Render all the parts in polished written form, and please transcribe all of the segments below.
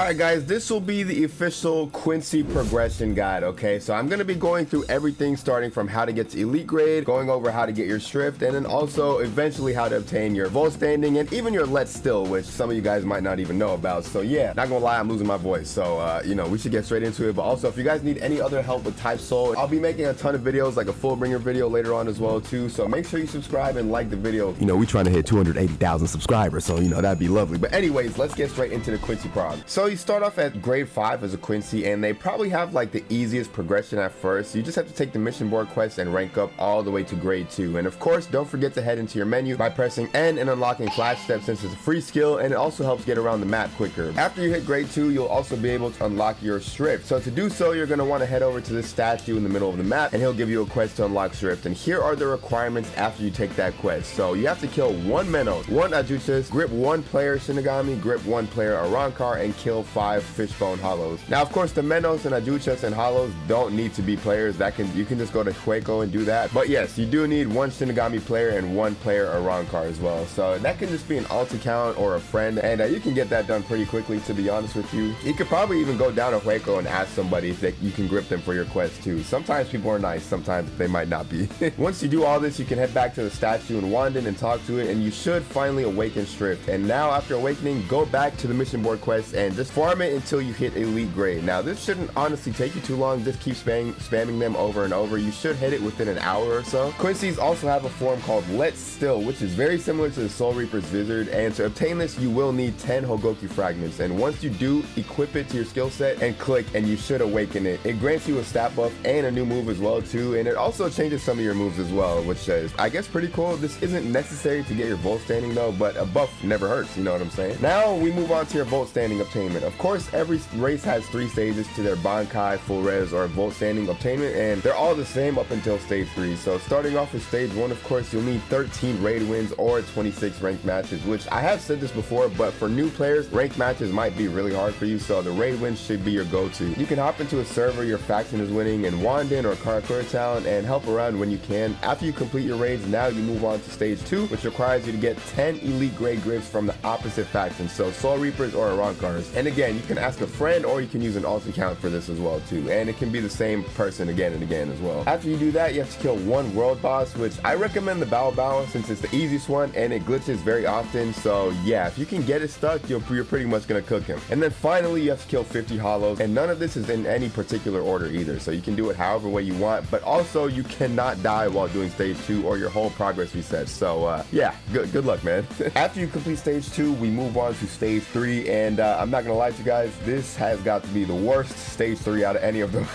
Alright guys, this will be the official Quincy progression guide, okay? So I'm going to be going through everything starting from how to get to elite grade, going over how to get your Schrift, and then also eventually how to obtain your Voltstanding and even your Letz Stil, which some of you guys might not even know about. So yeah, not gonna lie, I'm losing my voice. So, you know, we should get straight into it. But also, if you guys need any other help with Type Soul, I'll be making a ton of videos, like a Fullbringer video later on as well too. So make sure you subscribe and like the video. You know, we trying to hit 280,000 subscribers, so you know, that'd be lovely. But anyways, let's get straight into the Quincy prog. So you start off at grade 5 as a Quincy, and they probably have like the easiest progression at first. You just have to take the mission board quest and rank up all the way to grade 2. And of course, don't forget to head into your menu by pressing N and unlocking flash steps, since it's a free skill and it also helps get around the map quicker. After you hit grade 2, you'll also be able to unlock your Schrift. So to do so, you're going to want to head over to this statue in the middle of the map, and he'll give you a quest to unlock Schrift. And here are the requirements after you take that quest. So you have to kill 1 Menos, 1 Ajuchas, grip 1 player Shinigami, grip 1 player Arankar, and kill 5 Fishbone Hollows. Now, of course, the Menos and Ajuchas and Hollows don't need to be players. You can just go to Hueco and do that. But yes, you do need 1 Shinigami player and 1 player Arankar as well. So that can just be an alt account or a friend, and you can get that done pretty quickly, to be honest with you. You could probably even go down to Hueco and ask somebody if you can grip them for your quest too. Sometimes people are nice, sometimes they might not be. Once you do all this, you can head back to the statue in Wanden and talk to it, and you should finally awaken Schrift. And now, after awakening, go back to the mission board quest and just farm it until you hit elite grade. Now, this shouldn't honestly take you too long. Just keep spamming them over and over. You should hit it within an hour or so. Quincy's also have a form called Letz Stil, which is very similar to the Soul Reaper's Wizard, and to obtain this, you will need 10 Hogoki fragments. And once you do, equip it to your skill set and click, and you should awaken it. It grants you a stat buff and a new move as well too, and it also changes some of your moves as well, which is, I guess, pretty cool. This isn't necessary to get your Voltstanding though, but a buff never hurts, you know what I'm saying? Now we move on to your Voltstanding obtainment. Of course, every race has 3 stages to their Bankai, Full Res, or Voltstanding obtainment, and they're all the same up until stage 3. So starting off with stage 1, of course, you'll need 13 raid wins or 26 ranked matches, which I have said this before, but for new players, ranked matches might be really hard for you, so the raid wins should be your go-to. You can hop into a server your faction is winning in Wanden or Karakura Town and help around when you can. After you complete your raids, now you move on to stage 2, which requires you to get 10 elite grade grips from the opposite faction, so Soul Reapers or Arankars. And again, you can ask a friend or you can use an alt account for this as well too, and it can be the same person again and again as well. After you do that, you have to kill 1 world boss, which I recommend the Bao Bao since it's the easiest one and it glitches very often. So yeah, if you can get it stuck, you're pretty much gonna cook him. And then finally, you have to kill 50 hollows, and none of this is in any particular order either, so you can do it however way you want, but also you cannot die while doing stage 2 or your whole progress resets. So yeah, good luck, man. After you complete stage 2, we move on to stage 3, and I'm not gonna lie to you guys, this has got to be the worst stage 3 out of any of them.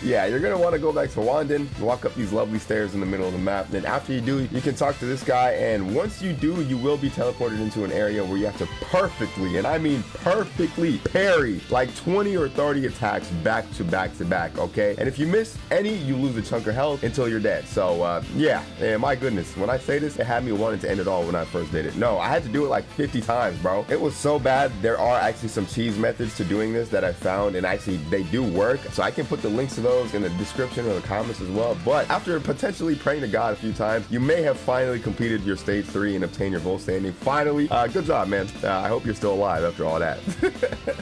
Yeah, you're gonna want to go back to Wanden, walk up these lovely stairs in the middle of the map. Then after you do, you can talk to this guy, and once you do, you will be teleported into an area where you have to perfectly, and I mean perfectly, parry like 20 or 30 attacks back to back to back, okay? And if you miss any, you lose a chunk of health until you're dead. So yeah, and my goodness, when I say this, it had me wanting to end it all when I first did it. No, I had to do it like 50 times, bro. It was so bad. There are actually some cheese methods to doing this that I found, and actually they do work, so I can put the links to those in the description or the comments as well. But after potentially praying to God a few times, you may have finally completed your stage 3 and obtained your Voltstanding. Finally, good job, man. I hope you're still alive after all that.